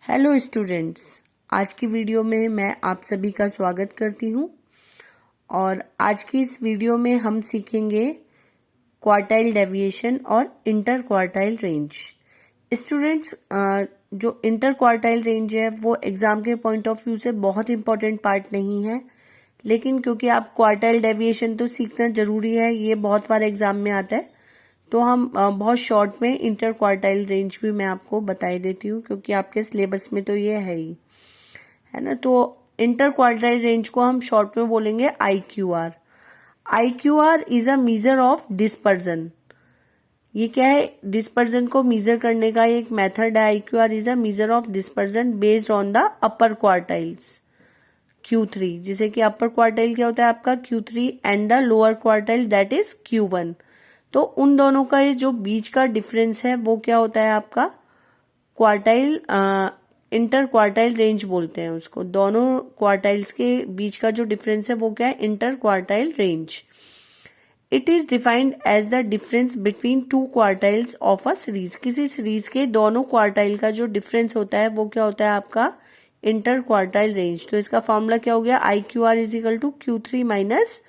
Hello students, आज की video में मैं आप सभी का स्वागत करती हूँ। और आज की इस वीडियो में हम सीखेंगे क्वार्टाइल डेविएशन और इंटर क्वार्टाइल रेंज। स्टूडेंट्स, जो इंटर क्वार्टाइल रेंज है वो एग्जाम के पॉइंट ऑफ व्यू से बहुत इंपॉर्टेंट पार्ट नहीं है, लेकिन क्योंकि आप क्वार्टाइल डेविएशन तो सीखना जरूरी है, ये बहुत बार एग्जाम में आता है, तो हम बहुत शॉर्ट में इंटर क्वार्टाइल रेंज भी मैं आपको बताई देती हूँ, क्योंकि आपके सिलेबस में तो ये है ही, है ना। तो इंटर क्वार्टाइल रेंज को हम शॉर्ट में बोलेंगे IQR। IQR is a measure of dispersion. ये क्या है? डिस्पर्जन को मेजर करने का एक मेथड है। IQR is a measure of dispersion based on the upper quartiles Q3, जिसे कि अपर क्वार्टाइल क्या होता है आपका Q3 and the lower quartile that is Q1। तो उन दोनों का ये जो बीच का डिफरेंस है वो क्या होता है आपका क्वार्टाइल, इंटर क्वार्टाइल रेंज बोलते हैं उसको। दोनों क्वार्टाइल्स के बीच का जो डिफरेंस है वो क्या है? Interquartile range. It is defined as the difference between two quartiles of a series. किसी सीरीज के दोनों क्वार्टाइल का जो डिफरेंस होता है वो क्या होता है आपका इंटर क्वार्टाइल रेंज। तो इसका फॉर्मूला क्या हो गया? IQR is equal to Q3 minus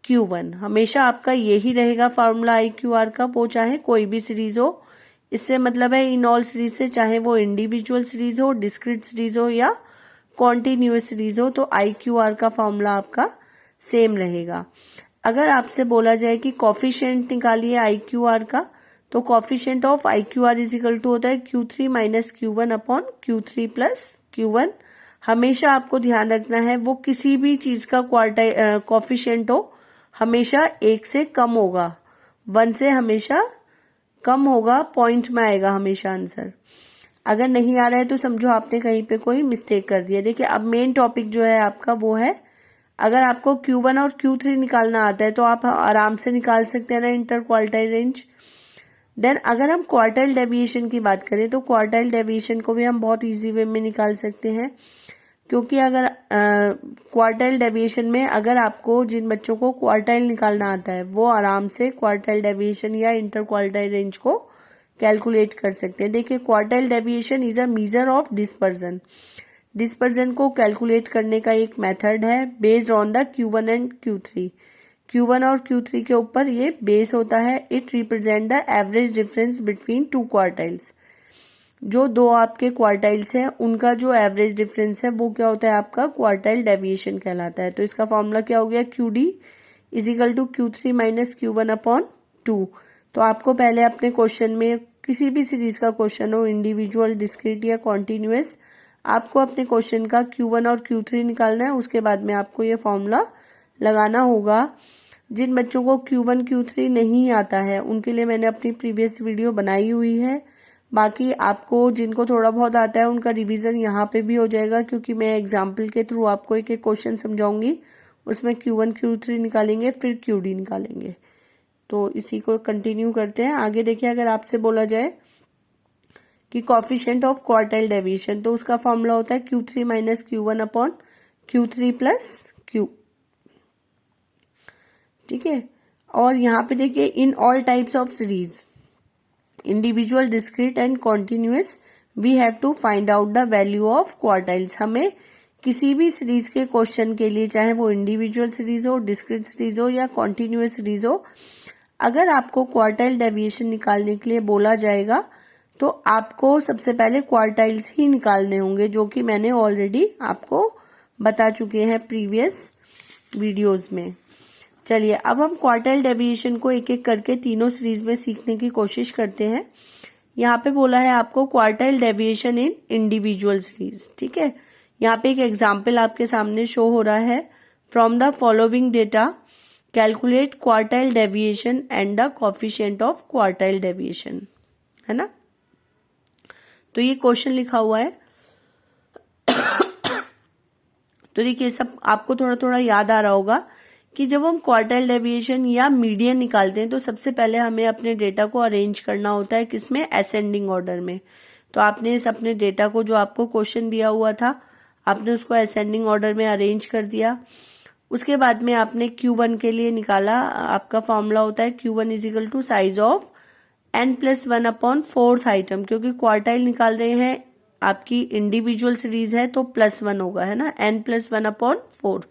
Q1। हमेशा आपका यही रहेगा फॉर्मूला IQR का, वो चाहे कोई भी सीरीज हो। इससे मतलब है इन ऑल सीरीज से, चाहे वो इंडिविजुअल सीरीज हो, डिस्क्रीट सीरीज हो या कॉन्टिन्यूअस सीरीज हो, तो IQR का फॉर्मूला आपका सेम रहेगा। अगर आपसे बोला जाए कि कॉफिशिएंट निकालिए IQR का, तो coefficient of IQR is equal to होता है Q3 minus Q1 upon Q3 plus Q1। हमेशा आपको ध्यान रखना है वो किसी भी चीज का कॉफिशिएंट हो, हमेशा 1 से कम होगा, 1 से हमेशा कम होगा, पॉइंट में आएगा हमेशा आंसर। अगर नहीं आ रहा है तो समझो आपने कहीं पे कोई मिस्टेक कर दिया। देखिए, अब मेन टॉपिक जो है आपका वो है, अगर आपको Q1 और Q3 निकालना आता है तो आप आराम से निकाल सकते हैं ना इंटर क्वार्टाइल रेंज। देन अगर हम क्वार्टाइल डेविएशन की बात करें तो क्वार्टाइल डेविएशन को भी हम बहुत इजी वे में निकाल सकते हैं, क्योंकि अगर क्वार्टाइल डेविएशन में अगर आपको, जिन बच्चों को क्वार्टाइल निकालना आता है वो आराम से क्वार्टाइल डेविएशन या इंटर क्वार्टाइल रेंज को कैलकुलेट कर सकते हैं। देखिए, quartile deviation is a measure of dispersion. Dispersion को कैलकुलेट करने का एक मेथड है based on the Q1 and Q3। Q1 और Q3 के ऊपर ये बेस होता है। It represent the average difference between two quartiles. जो दो आपके क्वार्टाइल्स हैं उनका जो एवरेज डिफरेंस है वो क्या होता है आपका क्वार्टाइल डेविएशन कहलाता है। तो इसका फॉर्मूला क्या हो गया? QD is equal to Q3 minus Q1 upon 2। तो आपको पहले अपने क्वेश्चन में, किसी भी सीरीज का क्वेश्चन हो, इंडिविजुअल, डिस्क्रीट या कॉन्टिन्यूअस, आपको अपने क्वेश्चन का Q1 और Q3 निकालना है। उसके बाद में आपको ये फॉर्मूला लगाना होगा। जिन बच्चों को Q1 Q3 नहीं आता है उनके लिए मैंने अपनी प्रीवियस वीडियो बनाई हुई है। बाकी आपको जिनको थोड़ा बहुत आता है उनका रिवीजन यहाँ पे भी हो जाएगा, क्योंकि मैं एग्जाम्पल के थ्रू आपको एक एक क्वेश्चन समझाऊंगी। उसमें Q1 Q3 निकालेंगे, फिर QD निकालेंगे। तो इसी को कंटिन्यू करते हैं आगे। देखिए, अगर आपसे बोला जाए कि कॉफिशिएंट ऑफ क्वार्टाइल डेविएशन, तो उसका फॉर्मूला होता है Q3 minus Q1 upon Q3 plus Q। ठीक है। और यहाँ पे देखिए, in all types of series, individual, discrete and continuous, we have to find out the value of quartiles. हमें किसी भी सीरीज के क्वेश्चन के लिए, चाहे वो इंडिविजुअल सीरीज हो, डिस्क्रीट सीरीज हो या कॉन्टिन्यूअस सीरीज हो, अगर आपको क्वार्टाइल डेविएशन निकालने के लिए बोला जाएगा तो आपको सबसे पहले क्वार्टाइल्स ही निकालने होंगे, जो कि मैंने ऑलरेडी आपको बता चुके हैं प्रीवियस वीडियोज में। चलिए, अब हम क्वार्टाइल डेविएशन को एक एक करके तीनों सीरीज में सीखने की कोशिश करते हैं। यहाँ पे बोला है आपको क्वार्टाइल डेविएशन इन इंडिविजुअल सीरीज। ठीक है, यहाँ पे एक एग्जाम्पल आपके सामने शो हो रहा है। From the following data calculate quartile deviation and the coefficient of quartile deviation, है ना। तो ये क्वेश्चन लिखा हुआ है। तो देखिए, सब आपको थोड़ा थोड़ा याद आ रहा होगा कि जब हम क्वार्टाइल डेविएशन या मीडियन निकालते हैं तो सबसे पहले हमें अपने डेटा को अरेंज करना होता है, किसमें? असेंडिंग ऑर्डर में। तो आपने इस अपने डेटा को, जो आपको क्वेश्चन दिया हुआ था, आपने उसको असेंडिंग ऑर्डर में अरेंज कर दिया। उसके बाद में आपने Q1 के लिए निकाला। आपका फॉर्मूला होता है Q1 is equal to size of n+1 upon 4th item, क्योंकि क्वार्टाइल निकाल रहे हैं आपकी इंडिविजुअल सीरीज है तो +1 होगा, है ना, n+1/4।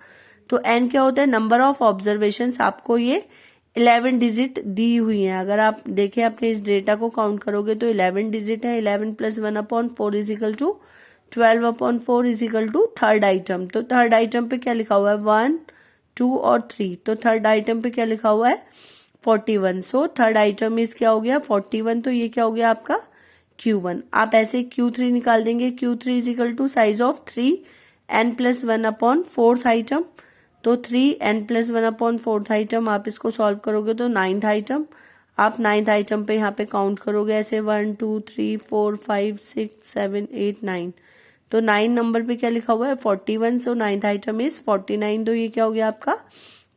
तो n क्या होता है, नंबर ऑफ ऑब्जर्वेशंस। आपको ये 11 डिजिट दी हुई है। अगर आप देखें अपने इस डेटा को काउंट करोगे तो 11 डिजिट है। 11 + 1/4 = 12/4 = थर्ड आइटम। तो थर्ड आइटम पे क्या लिखा हुआ है, 1, 2 और 3। तो थर्ड आइटम पे क्या लिखा हुआ है, 41। सो थर्ड आइटम इज क्या हो गया, 41। तो ये क्या हो गया आपका Q1। आप ऐसे Q3 निकाल देंगे। Q3 = size of 3 n+1/4 item. तो 3 n+1/4 आइटम आप इसको सॉल्व करोगे तो 9th आइटम। आप 9th आइटम पे यहाँ पे काउंट करोगे ऐसे 1 2 3 4 5 6 7 8 9। तो 9 नंबर पे क्या लिखा हुआ है, 41। सो 9th आइटम इज 49। तो ये क्या हो गया आपका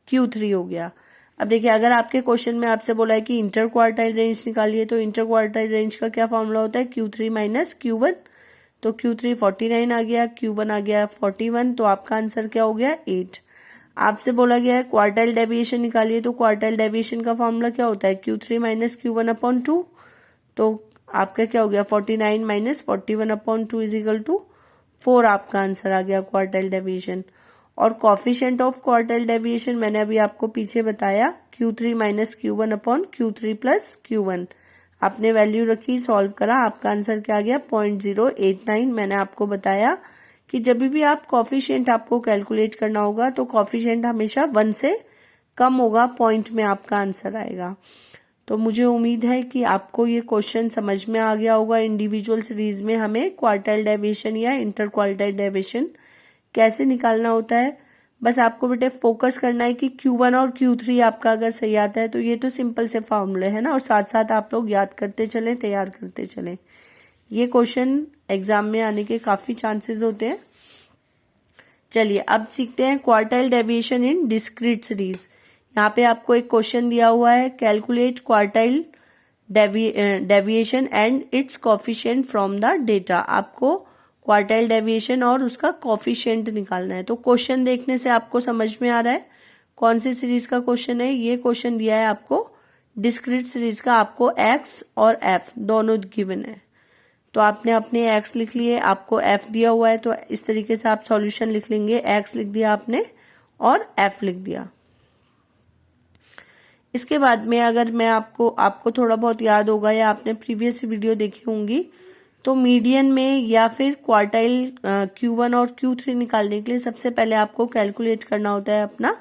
Q3 हो गया। अब देखिए, अगर आपके क्वेश्चन में आपसे बोला है कि इंटर क्वार्टाइल रेंज निकालिए, तो इंटर क्वार्टाइल रेंज का क्या फॉर्मूला होता है, Q3 - Q1। तो Q3 49 आ गया, Q1 आ गया 41। तो आपका आंसर क्या हो गया, 8। आपसे बोला गया है क्वार्टाइल डेविएशन निकालिए, तो क्वार्टाइल डेविएशन का फॉर्मूला क्या होता है, Q3 - Q1/2। तो आपका क्या हो गया, 49 - 41/2 = 4। आपका आंसर आ गया क्वार्टाइल डेविएशन। और कॉफिशिएंट ऑफ क्वार्टाइल डेविएशन मैंने अभी आपको पीछे बताया, Q3 - Q1/Q3 + Q1। आपने वैल्यू रखी, सॉल्व करा, आपका आंसर क्या आ गया, 0.089। मैंने आपको बताया कि जब भी आप कॉफिशिएंट आपको कैलकुलेट करना होगा तो कॉफिशिएंट हमेशा 1 से कम होगा, पॉइंट में आपका आंसर आएगा। तो मुझे उम्मीद है कि आपको ये क्वेश्चन समझ में आ गया होगा। इंडिविजुअल सीरीज में हमें क्वार्टाइल डेविएशन या इंटर क्वार्टाइल डेविएशन कैसे निकालना होता है। बस आपको बेटे फोकस करना है कि Q1 और Q3 आपका अगर सही आता है तो ये तो सिंपल से फॉर्मूले है ना, और साथ साथ आप लोग याद करते चलें, तैयार करते चलें। ये क्वेश्चन एग्जाम में आने के काफी चांसेस होते हैं। चलिए अब सीखते हैं क्वार्टाइल डेविएशन इन डिस्क्रीट सीरीज। यहाँ पे आपको एक क्वेश्चन दिया हुआ है, calculate quartile deviation and it's coefficient from the data. आपको क्वार्टाइल डेविएशन और उसका कॉफिशिएंट निकालना है। तो क्वेश्चन देखने से आपको समझ में आ रहा है कौन सी सीरीज का क्वेश्चन है। ये क्वेश्चन दिया है आपको डिस्क्रीट सीरीज का, आपको x और f दोनों गिवन है। तो आपने अपने x लिख लिए, आपको f दिया हुआ है, तो इस तरीके से आप सॉल्यूशन लिख लेंगे। x लिख दिया आपने और f लिख दिया। इसके बाद में अगर मैं आपको थोड़ा बहुत याद होगा या आपने प्रीवियस वीडियो देखी होंगी, तो मीडियन में या फिर क्वार्टाइल Q1 और Q3 निकालने के लिए सबसे पहले आपको कैलकुलेट करना होता है अपना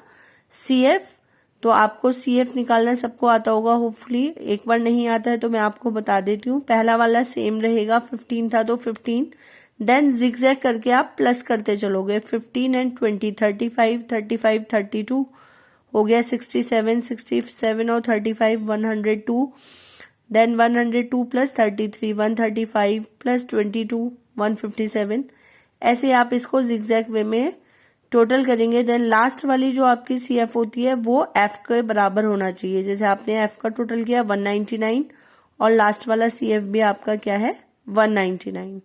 CF। तो आपको CF निकालना सबको आता होगा होपफुली। एक बार नहीं आता है तो मैं आपको बता देती हूँ। पहला वाला सेम रहेगा, 15 था तो 15, देन जिगजैग करके आप प्लस करते चलोगे, 15 and 20 35 35 32 हो गया, 67 67 और 35 102, देन 102 + 33 135 + 22 157। ऐसे आप इसको जिगजैग वे में टोटल करेंगे। देन लास्ट वाली जो आपकी CF होती है वो F के बराबर होना चाहिए। जैसे आपने F का टोटल किया 199 और लास्ट वाला CF भी आपका क्या है, 199।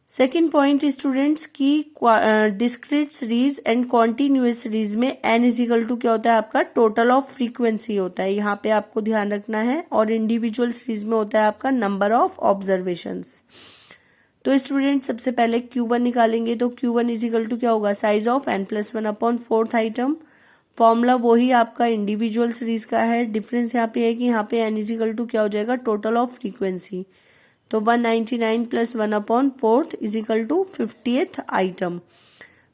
सेकेंड पॉइंट स्टूडेंट्स की discrete series and continuous series में n = क्या होता है आपका, टोटल ऑफ फ्रीक्वेंसी होता है, यहाँ पे आपको ध्यान रखना है। और इंडिविजुअल सीरीज में होता है आपका नंबर ऑफ ऑब्जर्वेशंस। तो स्टूडेंट सबसे पहले Q1 निकालेंगे, तो Q1 = क्या होगा, size of n+1/4 item. Formula वही आपका इंडिविजुअल सीरीज का है। डिफरेंस यहाँ पे है कि यहाँ पे n = क्या हो जाएगा, टोटल ऑफ फ्रीक्वेंसी। तो 199 + 1/4 = 50th आइटम।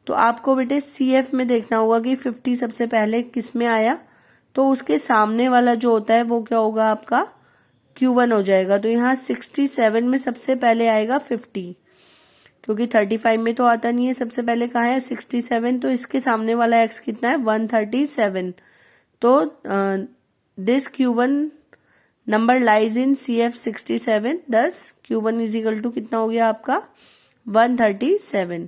तो आपको बेटे CF में देखना होगा कि 50 सबसे पहले किस में आया, तो उसके सामने वाला जो होता है वो क्या होगा आपका Q1 हो जाएगा। तो यहाँ 67 में सबसे पहले आएगा 50, क्योंकि 35 में तो आता नहीं है। सबसे पहले कहाँ है, 67। तो इसके सामने वाला x कितना है, 137। तो this Q1 number lies in CF 67। दस Q1 = कितना हो गया आपका, 137।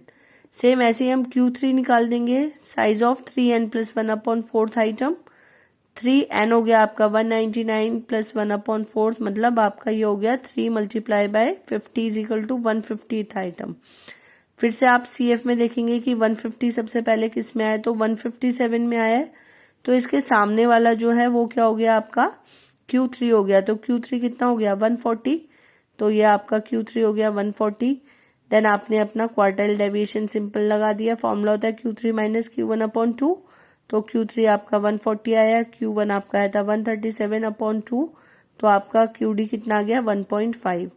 सेम ऐसे ही हम Q3 निकाल देंगे, size of 3n + 1/4 item. 3n हो गया आपका 199 + 1/4, मतलब आपका ये हो गया 3 × 50 = 150th आइटम। फिर से आप CF में देखेंगे कि 150 सबसे पहले किस में आया, तो 157 में आया है। तो इसके सामने वाला जो है वो क्या हो गया आपका Q3 हो गया। तो Q3 कितना हो गया, 140। तो ये आपका Q3 हो गया 140। देन आपने अपना क्वार्टाइल डेविएशन सिंपल लगा दिया, फॉर्मूला होता है Q3 माइनस Q1/2, तो Q3 आपका 140 आया, Q1 आपका आया था 137/2, तो आपका QD कितना आ गया 1.5।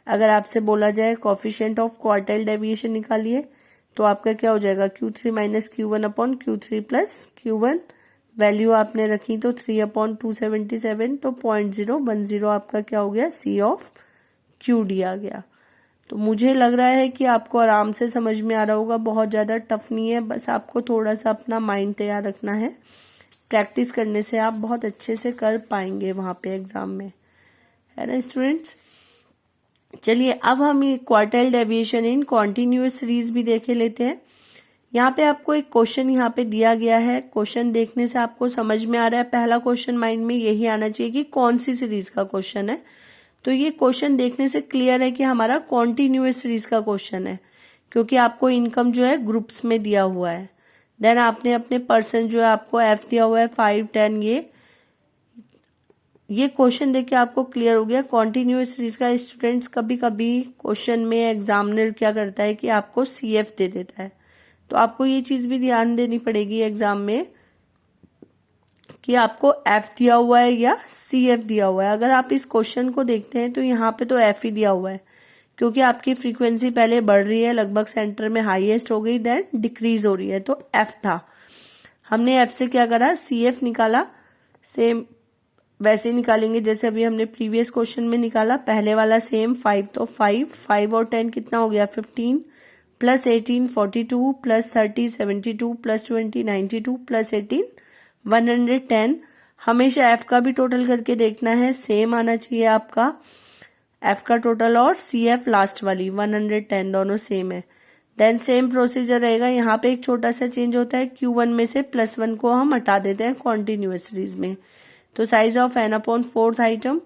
अगर आपसे बोला जाए कॉफिशिएंट ऑफ क्वार्टाइल डेविएशन निकालिए, तो आपका क्या हो जाएगा Q3 minus Q1/Q3 plus Q1, value आपने रखी तो 3/277, तो 0.010 आपका क्या हो गया C ऑफ QD आ गया। तो मुझे लग रहा है कि आपको आराम से समझ में आ रहा होगा, बहुत ज़्यादा टफ नहीं है, बस आपको थोड़ा सा अपना माइंड तैयार रखना है। प्रैक्टिस करने से आप बहुत अच्छे से कर पाएंगे वहाँ पे एग्जाम में, है ना स्टूडेंट्स। चलिए अब हम ये क्वार्टाइल डेविएशन इन कॉन्टिन्यूअस सीरीज भी देखे लेते हैं। यहाँ पे आपको एक क्वेश्चन यहाँ पे दिया गया है, क्वेश्चन देखने से आपको समझ में आ रहा है, पहला क्वेश्चन माइंड में यही आना चाहिए कि कौन सी सीरीज का क्वेश्चन है। तो ये क्वेश्चन देखने से क्लियर है कि हमारा कॉन्टिन्यूअस सीरीज का क्वेश्चन है, क्योंकि आपको इनकम जो है ग्रुप्स में दिया हुआ है। देन आपने अपने पर्सन जो है आपको F दिया हुआ है 5, 10, ये क्वेश्चन देख के आपको क्लियर हो गया कॉन्टिन्यूअस सीरीज का। स्टूडेंट्स कभी कभी क्वेश्चन में एग्जामिनर क्या करता है कि आपको CF दे देता है, तो आपको ये चीज भी ध्यान देनी पड़ेगी एग्जाम में कि आपको F दिया हुआ है या CF दिया हुआ है। अगर आप इस क्वेश्चन को देखते हैं तो यहाँ पे तो F ही दिया हुआ है, क्योंकि आपकी फ्रीक्वेंसी पहले बढ़ रही है, लगभग सेंटर में हाईएस्ट हो गई, देन डिक्रीज हो रही है, तो F था। हमने F से क्या करा, CF निकाला, सेम वैसे निकालेंगे जैसे अभी हमने प्रीवियस क्वेश्चन में निकाला। पहले वाला सेम 5, तो 5 और 10 कितना हो गया 15, प्लस 18 42, प्लस 30 72, प्लस 20 92, प्लस 18 110। हमेशा F का भी टोटल करके देखना है, सेम आना चाहिए आपका F का टोटल और CF लास्ट वाली 110, दोनों सेम है। देन सेम प्रोसीजर रहेगा, यहाँ पे एक छोटा सा चेंज होता है, Q1 में से +1 को हम हटा देते हैं कॉन्टिन्यूअस सीरीज में। तो साइज ऑफ n/4 आइटम,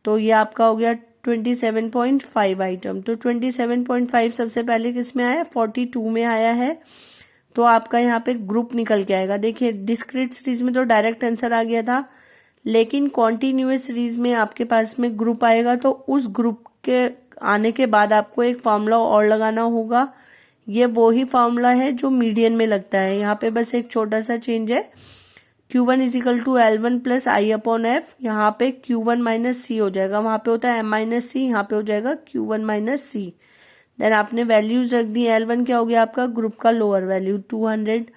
तो ये आपका हो गया 27.5 आइटम। तो 27.5 सबसे पहले किस में आया, 42 में आया है, तो आपका यहाँ पे ग्रुप निकल के आएगा। देखिए डिस्क्रीट सीरीज में तो डायरेक्ट आंसर आ गया था, लेकिन कॉन्टिन्यूअस सीरीज में आपके पास में ग्रुप आएगा, तो उस ग्रुप के आने के बाद आपको एक फॉर्मूला और लगाना होगा। ये वो ही फॉर्मूला है जो मीडियन में लगता है। यहाँ पे बस एक छोटा सा चेंज है, Q1 = L1 + I/F। यहाँ पे Q1 - C हो जाएगा, वहां पे होता है M - C, यहाँ पे हो जाएगा Q1 - C। देन आपने वैल्यूज रख दी। L1 क्या हो गया आपका ग्रुप का लोअर वैल्यू 200,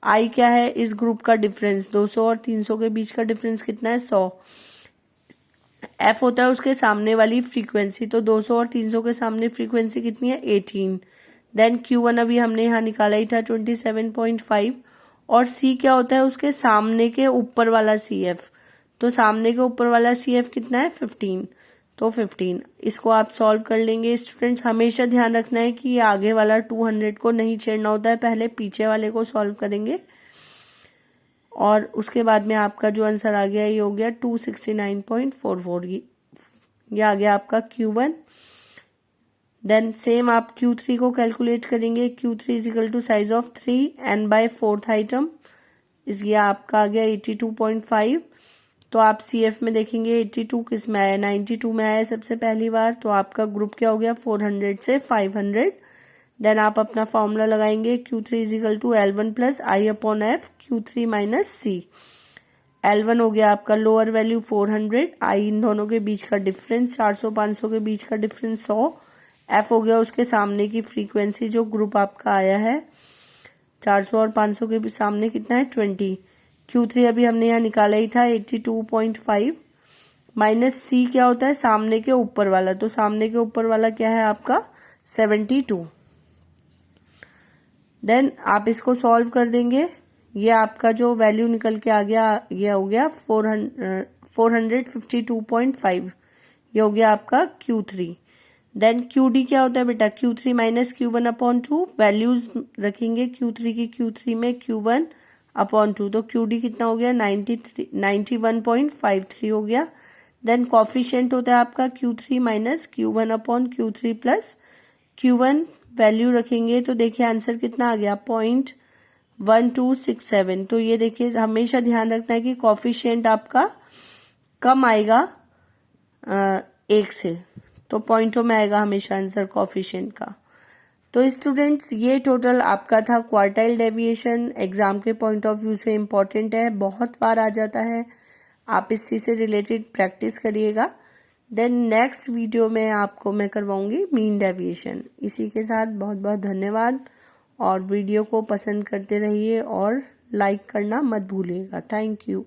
I क्या है इस ग्रुप का डिफरेंस 200 और 300 के बीच का डिफरेंस कितना है 100। F होता है उसके सामने वाली फ्रीक्वेंसी, तो 200 और 300 के सामने फ्रीक्वेंसी कितनी है 18। देन Q1 अभी हमने यहाँ निकाला ही था 27.5, और C क्या होता है उसके सामने के ऊपर वाला CF, तो सामने के ऊपर वाला CF कितना है 15, तो 15। इसको आप सॉल्व कर लेंगे। स्टूडेंट्स हमेशा ध्यान रखना है कि ये आगे वाला 200 को नहीं छेड़ना होता है, पहले पीछे वाले को सॉल्व करेंगे, और उसके बाद में आपका जो आंसर आ गया ये हो गया 269.44, ये आ गया आपका Q1। देन सेम आप Q3 को कैलकुलेट करेंगे, Q3 = size of 3 n/4 item, ये आपका आ गया 82.5। तो आप CF में देखेंगे 82 किस में आया, 92 में आया सबसे पहली बार, तो आपका ग्रुप क्या हो गया 400 से 500। देन आप अपना फॉर्मूला लगाएंगे, Q3 = L1 + I/F, Q3 - C। L1 हो गया आपका लोअर वैल्यू 400, I इन दोनों के बीच का डिफरेंस 400-500 के बीच का डिफरेंस 100, F हो गया उसके सामने की फ्रीक्वेंसी जो ग्रुप आपका आया है 400 और 500 के सामने कितना है 20। Q3 अभी हमने यहाँ निकाला ही था 82.5, माइनस C क्या होता है सामने के ऊपर वाला, तो सामने के ऊपर वाला क्या है आपका 72। देन आप इसको सॉल्व कर देंगे, ये आपका जो वैल्यू निकल के आ गया ये हो गया 452.5, ये हो गया आपका Q3। देन QD क्या होता है बेटा, Q3 - Q1/2, वैल्यूज रखेंगे Q3 की Q3 में, Q1/2, तो QD कितना हो गया 91.53 हो गया। देन कॉफिशिएंट होता है आपका Q3 - Q1/Q3 plus Q1, value रखेंगे तो देखिए आंसर कितना आ गया 0.1267। तो ये देखिए हमेशा ध्यान रखना है कि कॉफिशिएंट आपका कम आएगा 1 से, तो पॉइंटों में आएगा हमेशा आंसर कोफिशिएंट का। तो स्टूडेंट्स ये टोटल आपका था क्वार्टाइल डेविएशन। एग्जाम के पॉइंट ऑफ व्यू से इम्पॉर्टेंट है, बहुत बार आ जाता है, आप इसी से रिलेटेड प्रैक्टिस करिएगा। देन नेक्स्ट वीडियो में आपको मैं करवाऊंगी मीन डेविएशन। इसी के साथ बहुत बहुत धन्यवाद, और वीडियो को पसंद करते रहिए और लाइक करना मत भूलिएगा। Thank you.